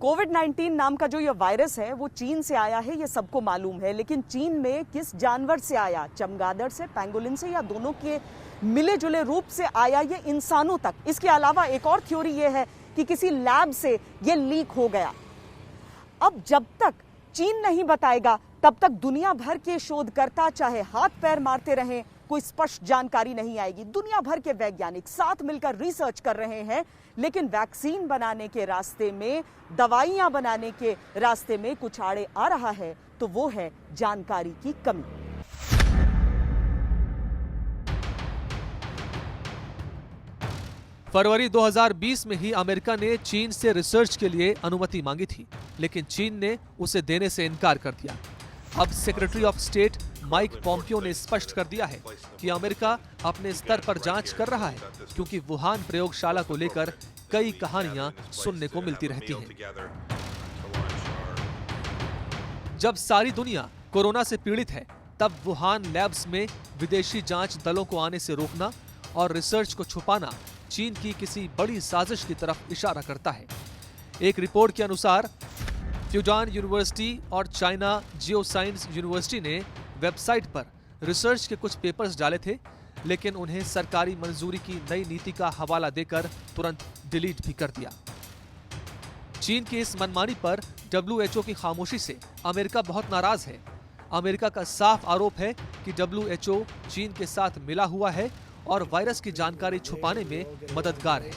कोविड-19 नाम का जो ये वायरस है वो चीन से आया है, ये सबको मालूम है। लेकिन चीन में किस जानवर से आया, चमगादड़ से, पेंगोलिन से, या दोनों के मिले जुले रूप से आया ये इंसानों तक? इसके अलावा एक और थ्योरी ये है कि किसी लैब से ये लीक हो गया। अब जब तक चीन नहीं बताएगा तब तक दुनिया भर के शोधकर्ता चाहे हाथ पैर मारते रहें, कोई स्पष्ट जानकारी नहीं आएगी। दुनिया भर के वैज्ञानिक साथ मिलकर रिसर्च कर रहे हैं, लेकिन वैक्सीन बनाने के रास्ते में, दवाइयां बनाने के रास्ते में कुछ आड़े आ रहा है, तो वो है जानकारी की कमी। फरवरी 2020 में ही अमेरिका ने चीन से रिसर्च के लिए अनुमति मांगी थी, लेकिन चीन ने उसे देने से इनकार कर दिया। अब secretary of state Mike Pompeo ने स्पष्ट कर दिया है कि अमेरिका अपने स्तर पर जांच कर रहा है, क्योंकि वुहान प्रयोगशाला को लेकर कई कहानियां सुनने को मिलती रहती हैं। जब सारी दुनिया कोरोना से पीड़ित है, तब वुहान लैब्स में विदेशी जांच दलों को आने से रोकना और रिसर्च को छुपाना चीन की किसी बड़ी साजिश की तरफ इशारा करता है। एक रिपोर्ट के अनुसार फ्यूजान यूनिवर्सिटी और चाइना जियोसाइंस यूनिवर्सिटी ने वेबसाइट पर रिसर्च के कुछ पेपर्स डाले थे, लेकिन उन्हें सरकारी मंजूरी की नई नीति का हवाला देकर तुरंत डिलीट भी कर दिया। चीन की इस मनमानी पर WHO की खामोशी से अमेरिका बहुत नाराज है। अमेरिका का साफ आरोप है कि WHO चीन के साथ मिला हुआ है और वायरस की जानकारी छुपाने में मददगार है।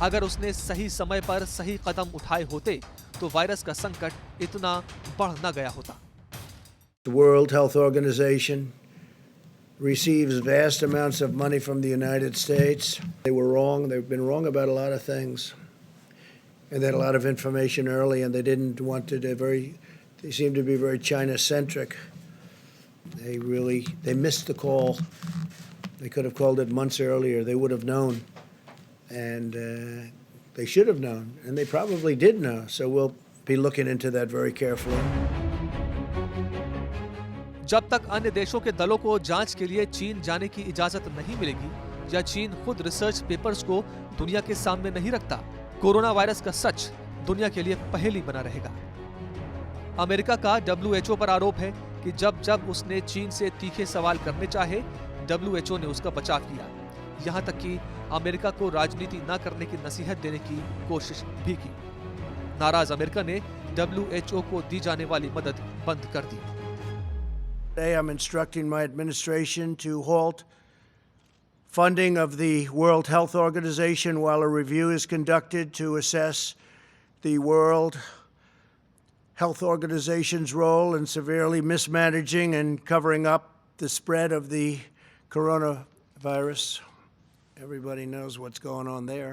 अगर उसने सही समय पर सही कदम उठाए होते तो वायरस का संकट इतना बढ़ न गया होता। The World Health Organization receives vast amounts of money from the United States. They were wrong. They've been wrong about a lot of things. And they had a lot of information early, and they didn't want to they seemed to be very China-centric. They missed the call. They could have called it months earlier. They would have known. And they should have known. And they probably did know. So we'll be looking into that very carefully. जब तक अन्य देशों के दलों को जांच के लिए चीन जाने की इजाजत नहीं मिलेगी या चीन खुद रिसर्च पेपर्स को दुनिया के सामने नहीं रखता, कोरोना वायरस का सच दुनिया के लिए पहेली बना रहेगा। अमेरिका का WHO पर आरोप है कि जब जब उसने चीन से तीखे सवाल करने चाहे, WHO ने उसका बचाव किया। यहाँ तक कि अमेरिका को राजनीति न करने की नसीहत देने की कोशिश भी की। नाराज अमेरिका ने WHO को दी जाने वाली मदद बंद कर दी। Today I'm instructing my administration to halt funding of the World Health Organization while a review is conducted to assess the World Health Organization's role in severely mismanaging and covering up the spread of the coronavirus. Everybody knows what's going on there.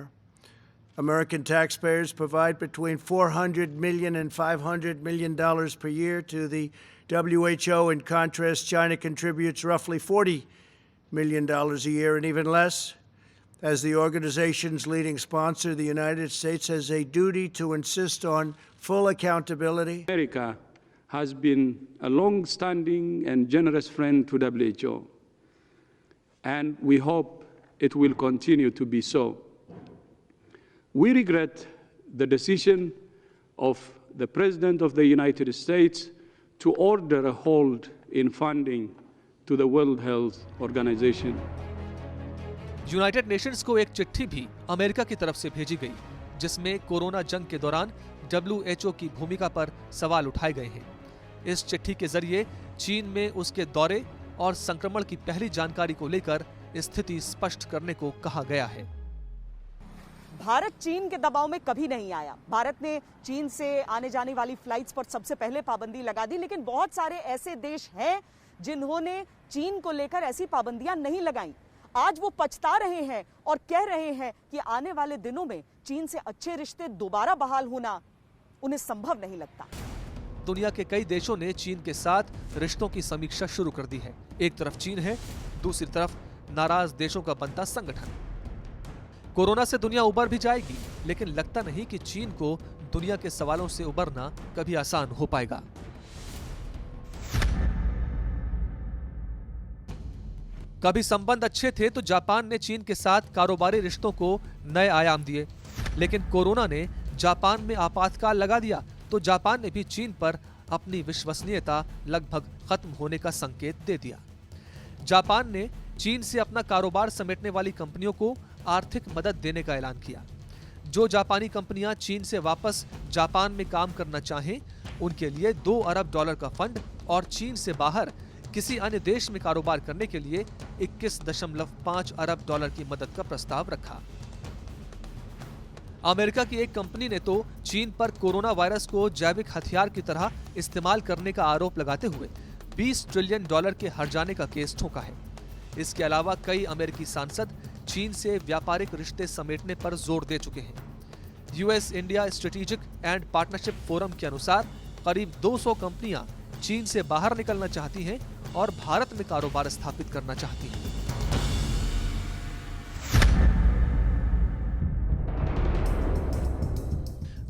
American taxpayers provide between $400 million and $500 million per year to the WHO. In contrast, China contributes roughly $40 million a year, and even less. As the organization's leading sponsor, the United States has a duty to insist on full accountability. America has been a long-standing and generous friend to WHO, and we hope it will continue to be so. We regret the decision of the President of the United States to order a hold in funding to the World Health Organization. United Nations को एक चिट्ठी भी America की तरफ से भेजी गई, जिसमें कोरोना जंग के दौरान WHO की भूमिका पर सवाल उठाए गए हैं। इस चिट्ठी के जरिए चीन में उसके दौरे और संक्रमण की पहली जानकारी को लेकर स्थिति स्पष्ट करने को कहा गया है। भारत चीन के दबाव में कभी नहीं आया। भारत ने चीन से आने जाने वाली फ्लाइट्स पर सबसे पहले पाबंदी लगा दी, लेकिन बहुत सारे ऐसे देश हैं जिन्होंने चीन को लेकर ऐसी पाबंदियां नहीं लगाई। आज वो पछता रहे हैं और कह रहे हैं कि आने वाले दिनों में चीन से अच्छे रिश्ते दोबारा बहाल होना उन्हें संभव नहीं लगता। दुनिया के कई देशों ने चीन के साथ रिश्तों की समीक्षा शुरू कर दी है। एक तरफ चीन है, दूसरी तरफ नाराज देशों का बनता संगठन। कोरोना से दुनिया उबर भी जाएगी, लेकिन लगता नहीं कि चीन को दुनिया के सवालों से उबरना कभी आसान हो पाएगा। कभी संबंध अच्छे थे तो जापान ने चीन के साथ कारोबारी रिश्तों को नए आयाम दिए, लेकिन कोरोना ने जापान में आपातकाल लगा दिया तो जापान ने भी चीन पर अपनी विश्वसनीयता लगभग खत्म होने का संकेत दे दिया। जापान ने चीन से अपना कारोबार समेटने वाली कंपनियों को आर्थिक मदद देने का ऐलान किया। जो जापानी कंपनियां चीन से वापस जापान में काम करना चाहें, उनके लिए $2 अरब का फंड और चीन से बाहर किसी अन्य देश में कारोबार करने के लिए $21.5 अरब की मदद का प्रस्ताव रखा। अमेरिका की एक कंपनी ने तो चीन पर कोरोना वायरस को जैविक हथियार की तरह इस्तेमाल करने का आरोप लगाते हुए $20 ट्रिलियन के हर्जाने का केस ठोका है। इसके अलावा कई अमेरिकी सांसद चीन से व्यापारिक रिश्ते समेटने पर जोर दे चुके हैं। US India strategic and partnership forum के अनुसार करीब 200 कंपनियां चीन से बाहर निकलना चाहती हैं और भारत में कारोबार स्थापित करना चाहती हैं।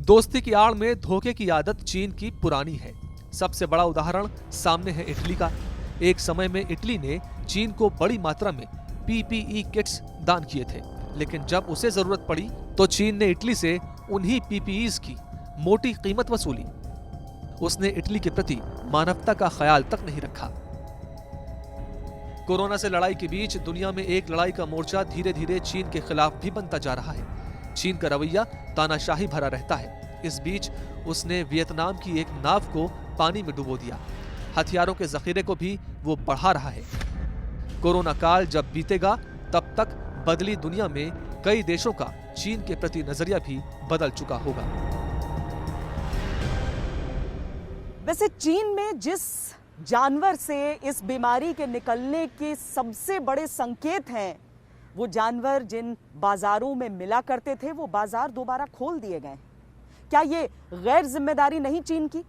दोस्ती की आड़ में धोखे की आदत चीन की पुरानी है। सबसे बड़ा उदाहरण सामने है इटली का। एक समय में इटली ने चीन को बड़ी मात्रा में पीपीई किट्स दान किए थे, लेकिन जब उसे जरूरत पड़ी तो चीन ने इटली से उन्हीं पीपीईज की मोटी कीमत वसूली। उसने इटली के प्रति मानवता का ख्याल तक नहीं रखा। कोरोना से लड़ाई के बीच दुनिया में एक लड़ाई का मोर्चा धीरे धीरे चीन के खिलाफ भी बनता जा रहा है। चीन का रवैया तानाशाही भरा रहता है। इस बीच उसने वियतनाम की एक नाव को पानी में डुबो दिया। हथियारों के जखीरे को भी वो बढ़ा रहा है। कोरोना काल जब बीतेगा तब तक बदली दुनिया में कई देशों का चीन के प्रति नजरिया भी बदल चुका होगा। वैसे चीन में जिस जानवर से इस बीमारी के निकलने के सबसे बड़े संकेत हैं, वो जानवर जिन बाजारों में मिला करते थे वो बाजार दोबारा खोल दिए गए। क्या ये गैर जिम्मेदारी नहीं चीन की?